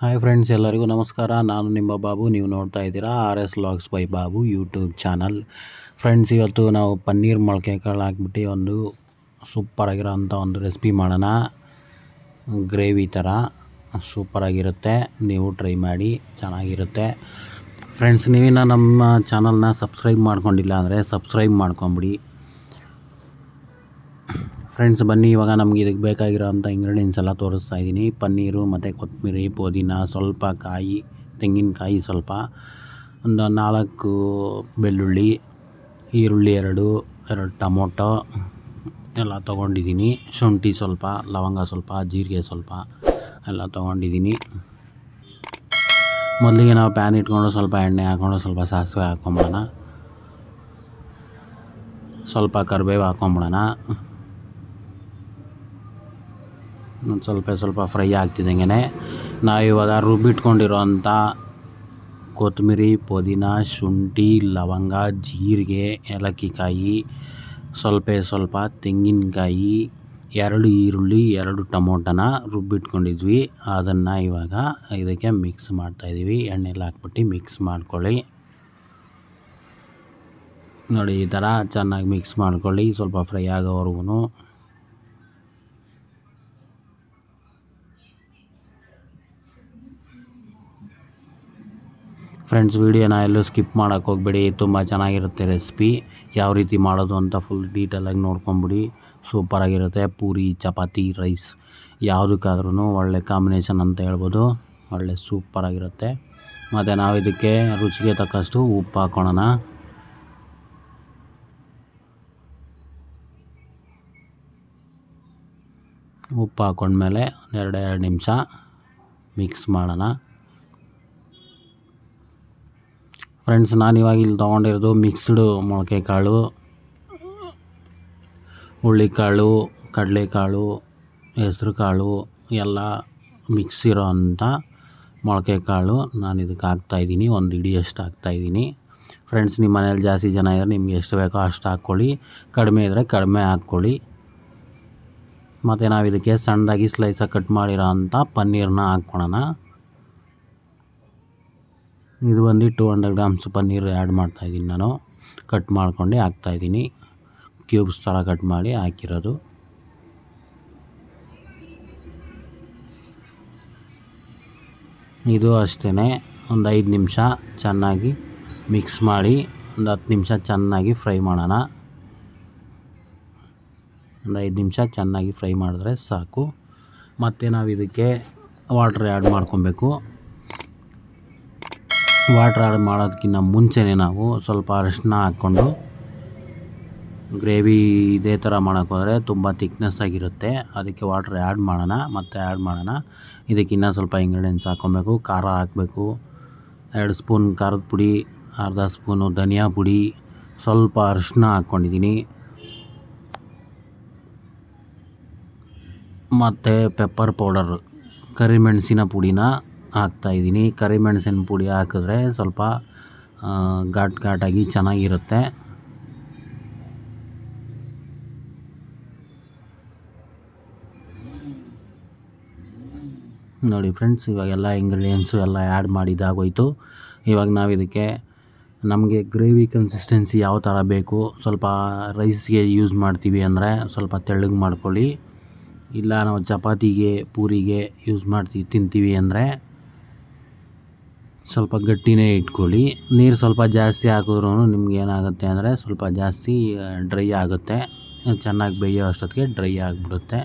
Hi friends, ಎಲ್ಲರಿಗೂ ನಮಸ್ಕಾರ. ನಾನು ನಿಮ್ಮ ಬಾಬು. ನೀವು ನೋಡ್ತಾ ಇದ್ದೀರಾ RS vlogs by Babu YouTube channel. Friends, ಇವತ್ತು ನಾವು ಪನ್ನೀರ್ ಮೊಳಕೆ ಕಾಳು ಹಾಕ್ಬಿಟ್ಟು ಒಂದು ಸೂಪರಾಗಿರೋಂಥ ಒಂದು ರೆಸಿಪಿ ಮಾಡೋಣ. ಗ್ರೇವಿ ಥರ ಸೂಪರಾಗಿರುತ್ತೆ. ನೀವು ಟ್ರೈ ಮಾಡಿ, ಚೆನ್ನಾಗಿರುತ್ತೆ. ಫ್ರೆಂಡ್ಸ್, ನೀವಿನ್ನ ನಮ್ಮ ಚಾನಲ್ನ ಸಬ್ಸ್ಕ್ರೈಬ್ ಮಾಡ್ಕೊಂಡಿಲ್ಲ ಅಂದರೆ ಸಬ್ಸ್ಕ್ರೈಬ್ ಮಾಡ್ಕೊಂಬಿಡಿ. ಫ್ರೆಂಡ್ಸ್, ಬನ್ನಿ ಇವಾಗ ನಮಗೆ ಇದಕ್ಕೆ ಬೇಕಾಗಿರೋಂಥ ಇಂಗ್ರೀಡಿಯೆಂಟ್ಸ್ ಎಲ್ಲ ತೋರಿಸ್ತಾ ಇದ್ದೀನಿ. ಪನ್ನೀರು ಮತ್ತು ಕೊತ್ತಂಬರಿ, ಪುದೀನ, ಸ್ವಲ್ಪ ಕಾಯಿ, ತೆಂಗಿನಕಾಯಿ ಸ್ವಲ್ಪ, ಒಂದು 4 ಬೆಳ್ಳುಳ್ಳಿ, ಈರುಳ್ಳಿ 2 ಟೊಮೊಟೊ ಎಲ್ಲ ತೊಗೊಂಡಿದ್ದೀನಿ. ಶುಂಠಿ ಸ್ವಲ್ಪ, ಲವಂಗ ಸ್ವಲ್ಪ, ಜೀರಿಗೆ ಸ್ವಲ್ಪ ಎಲ್ಲ ತೊಗೊಂಡಿದ್ದೀನಿ. ಮೊದಲಿಗೆ ನಾವು ಪ್ಯಾನ್ ಇಟ್ಕೊಂಡು ಸ್ವಲ್ಪ ಎಣ್ಣೆ ಹಾಕ್ಕೊಂಡು ಸ್ವಲ್ಪ ಸಾಸಿವೆ ಹಾಕ್ಕೊಂಬಿಡೋಣ. ಸ್ವಲ್ಪ ಕರಿಬೇವು ಹಾಕ್ಕೊಂಬಿಡೋಣ. ಸ್ವಲ್ಪ ಫ್ರೈ ಆಗ್ತಿದ್ದಂಗೆ ನಾವಿವಾಗ ರುಬ್ಬಿಟ್ಕೊಂಡಿರೋಂಥ ಕೊತ್ತಂಬರಿ, ಪುದೀನ, ಶುಂಠಿ, ಲವಂಗ, ಜೀರಿಗೆ, ಏಲಕ್ಕಿಕಾಯಿ, ಸ್ವಲ್ಪ ತೆಂಗಿನಕಾಯಿ, 2 ಈರುಳ್ಳಿ, 2 ಟೊಮೊಟೊನ ರುಬ್ಬಿಟ್ಕೊಂಡಿದ್ವಿ. ಅದನ್ನು ಇವಾಗ ಇದಕ್ಕೆ ಮಿಕ್ಸ್ ಮಾಡ್ತಾಯಿದ್ದೀವಿ. ಎಣ್ಣೆಲಿ ಹಾಕ್ಬಿಟ್ಟು ಮಿಕ್ಸ್ ಮಾಡ್ಕೊಳ್ಳಿ. ನೋಡಿ, ಈ ಥರ ಚೆನ್ನಾಗಿ ಮಿಕ್ಸ್ ಮಾಡ್ಕೊಳ್ಳಿ ಸ್ವಲ್ಪ ಫ್ರೈ ಆಗೋವರೆಗೂ. ಫ್ರೆಂಡ್ಸ್, ವೀಡಿಯೋನ ಎಲ್ಲೂ ಸ್ಕಿಪ್ ಮಾಡೋಕ್ಕೆ ಹೋಗಬೇಡಿ. ತುಂಬ ಚೆನ್ನಾಗಿರುತ್ತೆ ರೆಸಿಪಿ. ಯಾವ ರೀತಿ ಮಾಡೋದು ಅಂತ ಫುಲ್ ಡೀಟೇಲಾಗಿ ನೋಡ್ಕೊಂಬಿಡಿ. ಸೂಪರಾಗಿರುತ್ತೆ. ಪೂರಿ, ಚಪಾತಿ, ರೈಸ್ ಯಾವುದಕ್ಕಾದ್ರೂ ಒಳ್ಳೆ ಕಾಂಬಿನೇಷನ್ ಅಂತ ಹೇಳ್ಬೋದು. ಒಳ್ಳೆ ಸೂಪರಾಗಿರುತ್ತೆ. ಮತ್ತು ನಾವು ಇದಕ್ಕೆ ರುಚಿಗೆ ತಕ್ಕಷ್ಟು ಉಪ್ಪು ಹಾಕ್ಕೊಳ್ಳೋಣ. ಉಪ್ಪು ಹಾಕ್ಕೊಂಡ್ಮೇಲೆ 2 ನಿಮಿಷ ಮಿಕ್ಸ್ ಮಾಡೋಣ. ಫ್ರೆಂಡ್ಸ್, ನಾನಿವಾಗ ಇಲ್ಲಿ ತೊಗೊಂಡಿರೋದು ಮಿಕ್ಸ್ಡು ಮೊಳಕೆ ಕಾಳು, ಹುಳ್ಳಿಕಾಳು, ಕಡಲೆಕಾಳು, ಹೆಸ್ರು ಕಾಳು ಎಲ್ಲ ಮಿಕ್ಸ್ ಇರೋ ಅಂಥ ಮೊಳಕೆ ಕಾಳು ನಾನು ಇದಕ್ಕೆ ಹಾಕ್ತಾಯಿದ್ದೀನಿ. 1 ಹಿಡಿಯಷ್ಟು ಹಾಕ್ತಾಯಿದ್ದೀನಿ. ಫ್ರೆಂಡ್ಸ್, ನಿಮ್ಮ ಮನೇಲಿ ಜಾಸ್ತಿ ಜನ ಇದ್ದರೆ ನಿಮ್ಗೆ ಎಷ್ಟು ಬೇಕೋ ಅಷ್ಟು ಹಾಕ್ಕೊಳ್ಳಿ. ಕಡಿಮೆ ಇದ್ದರೆ ಕಡಿಮೆ ಹಾಕ್ಕೊಳ್ಳಿ. ಮತ್ತು ನಾವು ಇದಕ್ಕೆ ಸಣ್ಣದಾಗಿ ಸ್ಲೈಸಾಗಿ ಕಟ್ ಮಾಡಿರೋ ಅಂಥ ಪನ್ನೀರನ್ನ ಹಾಕ್ಕೊಳ್ಳೋಣ. ಇದು ಬಂದು 200 ಗ್ರಾಮ್ಸ್ ಪನ್ನೀರ್ ಆ್ಯಡ್ ಮಾಡ್ತಾಯಿದ್ದೀನಿ. ನಾನು ಕಟ್ ಮಾಡ್ಕೊಂಡು ಹಾಕ್ತಾಯಿದ್ದೀನಿ. ಕ್ಯೂಬ್ಸ್ ಥರ ಕಟ್ ಮಾಡಿ ಹಾಕಿರೋದು. ಇದು ಅಷ್ಟೇ, ಒಂದು 5 ನಿಮಿಷ ಚೆನ್ನಾಗಿ ಮಿಕ್ಸ್ ಮಾಡಿ ಒಂದು 10 ನಿಮಿಷ ಚೆನ್ನಾಗಿ ಫ್ರೈ ಮಾಡೋಣ. ಒಂದು 5 ನಿಮಿಷ ಚೆನ್ನಾಗಿ ಫ್ರೈ ಮಾಡಿದ್ರೆ ಸಾಕು. ಮತ್ತು ನಾವು ಇದಕ್ಕೆ ವಾಟ್ರ್ ಆ್ಯಡ್ ಮಾಡ್ಕೊಬೇಕು. ವಾಟ್ರ್ ಆ್ಯಡ್ ಮಾಡೋದಕ್ಕಿಂತ ಮುಂಚೆನೇ ನಾವು ಸ್ವಲ್ಪ ಅರಿಶಿನ ಹಾಕ್ಕೊಂಡು, ಗ್ರೇವಿ ಇದೇ ಥರ ಮಾಡೋಕ್ಕೋದ್ರೆ ತುಂಬ ಥಿಕ್ನೆಸ್ ಆಗಿರುತ್ತೆ. ಅದಕ್ಕೆ ವಾಟ್ರ್ ಆ್ಯಡ್ ಮಾಡೋಣ. ಇದಕ್ಕಿನ್ನ ಸ್ವಲ್ಪ ಇಂಗ್ರೀಡಿಯೆಂಟ್ಸ್ ಹಾಕ್ಕೊಬೇಕು. ಖಾರ ಹಾಕಬೇಕು. 2 ಸ್ಪೂನ್ ಖಾರದ ಪುಡಿ, ಅರ್ಧ ಸ್ಪೂನು ಧನಿಯಾ ಪುಡಿ, ಸ್ವಲ್ಪ ಅರಿಶಿನ ಹಾಕ್ಕೊಂಡಿದ್ದೀನಿ. ಮತ್ತು ಪೆಪ್ಪರ್ ಪೌಡರ್, ಕರಿಮೆಣಸಿನ ಪುಡಿನ ಹಾಕ್ತಾಯಿದ್ದೀನಿ. ಕರಿಮೆಣಸಿನ ಪುಡಿ ಹಾಕಿದ್ರೆ ಸ್ವಲ್ಪ ಘಾಟಾಗಿ ಚೆನ್ನಾಗಿರುತ್ತೆ. ನೋಡಿ ಫ್ರೆಂಡ್ಸ್, ಇವಾಗೆಲ್ಲ ಇಂಗ್ರೀಡಿಯೆಂಟ್ಸು ಎಲ್ಲ ಆ್ಯಡ್ ಮಾಡಿದ್ದಾಗೋಯ್ತು. ಇವಾಗ ನಾವು ಇದಕ್ಕೆ ನಮಗೆ ಗ್ರೇವಿ ಕನ್ಸಿಸ್ಟೆನ್ಸಿ ಯಾವ ಥರ ಬೇಕು, ಸ್ವಲ್ಪ ರೈಸ್ಗೆ ಯೂಸ್ ಮಾಡ್ತೀವಿ ಅಂದರೆ ಸ್ವಲ್ಪ ತೆಳ್ಳಗೆ ಮಾಡ್ಕೊಳ್ಳಿ. ಇಲ್ಲ ನಾವು ಚಪಾತಿಗೆ, ಪೂರಿಗೆ ಯೂಸ್ ತಿಂತೀವಿ ಅಂದರೆ ಸ್ವಲ್ಪ ಗಟ್ಟಿನೇ ಇಟ್ಕೊಳ್ಳಿ. ನೀರು ಸ್ವಲ್ಪ ಜಾಸ್ತಿ ಹಾಕಿದ್ರೂ ನಿಮ್ಗೆ ಏನಾಗುತ್ತೆ ಅಂದರೆ ಸ್ವಲ್ಪ ಜಾಸ್ತಿ ಡ್ರೈ ಆಗುತ್ತೆ. ಚೆನ್ನಾಗಿ ಬೇಯೋ ಅಷ್ಟೊತ್ತಿಗೆ ಡ್ರೈ ಆಗಿಬಿಡುತ್ತೆ.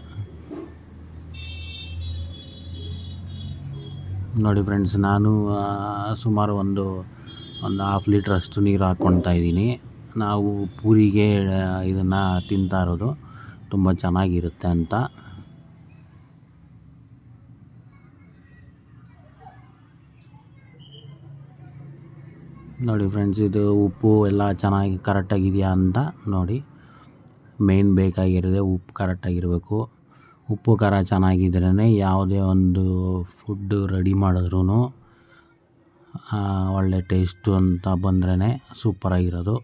ನೋಡಿ ಫ್ರೆಂಡ್ಸ್, ನಾನು ಸುಮಾರು ಒಂದು ½ ಲೀಟ್ರಷ್ಟು ನೀರು ಹಾಕ್ಕೊಳ್ತಾ ಇದ್ದೀನಿ. ನಾವು ಪೂರಿಗೆ ಇದನ್ನು ತಿಂತಾ ಇರೋದು ತುಂಬ ಚೆನ್ನಾಗಿರುತ್ತೆ ಅಂತ. ನೋಡಿ ಫ್ರೆಂಡ್ಸ್, ಇದು ಉಪ್ಪು ಎಲ್ಲ ಚೆನ್ನಾಗಿ ಕರೆಕ್ಟಾಗಿದೆಯಾ ಅಂತ ನೋಡಿ. ಮೇನ್ ಬೇಕಾಗಿರೋದೆ ಉಪ್ಪು ಕರೆಕ್ಟಾಗಿರಬೇಕು. ಉಪ್ಪು ಖಾರ ಚೆನ್ನಾಗಿದ್ರೇ ಯಾವುದೇ ಒಂದು ಫುಡ್ಡು ರೆಡಿ ಮಾಡಿದ್ರೂ ಒಳ್ಳೆ ಟೇಸ್ಟು ಅಂತ ಬಂದ್ರೇ ಸೂಪರಾಗಿರೋದು.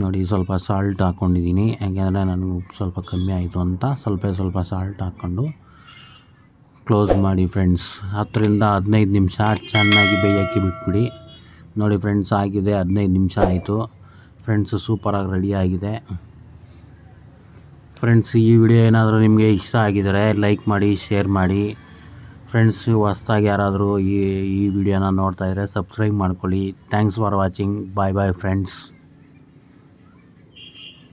ನೋಡಿ, ಸ್ವಲ್ಪ ಸಾಲ್ಟ್ ಹಾಕ್ಕೊಂಡಿದ್ದೀನಿ. ಯಾಕೆಂದರೆ ನನಗೆ ಉಪ್ಪು ಸ್ವಲ್ಪ ಕಮ್ಮಿ ಆಯಿತು ಅಂತ ಸ್ವಲ್ಪ ಸಾಲ್ಟ್ ಹಾಕ್ಕೊಂಡು ಕ್ಲೋಸ್ ಮಾಡಿ ಫ್ರೆಂಡ್ಸ್. 10-15 ನಿಮಿಷ ಚೆನ್ನಾಗಿ ಬೇಯೋಕ್ಕೆ ಬಿಟ್ಬಿಡಿ. ನೋಡಿ ಫ್ರೆಂಡ್ಸ್, ಆಗಿದೆ 15 ನಿಮಿಷ ಆಯಿತು ಫ್ರೆಂಡ್ಸ್. ಸೂಪರಾಗಿ ರೆಡಿ ಆಗಿದೆ ಫ್ರೆಂಡ್ಸ್. ಈ ವಿಡಿಯೋ ಏನಾದರೂ ನಿಮಗೆ ಇಷ್ಟ ಆಗಿದರೆ ಲೈಕ್ ಮಾಡಿ, ಶೇರ್ ಮಾಡಿ ಫ್ರೆಂಡ್ಸ್. ಹೊಸ್ದಾಗಿ ಯಾರಾದರೂ ಈ ವಿಡಿಯೋನ ನೋಡ್ತಾಯಿದ್ರೆ ಸಬ್ಸ್ಕ್ರೈಬ್ ಮಾಡ್ಕೊಳ್ಳಿ. Thanks for watching. Bye bye friends.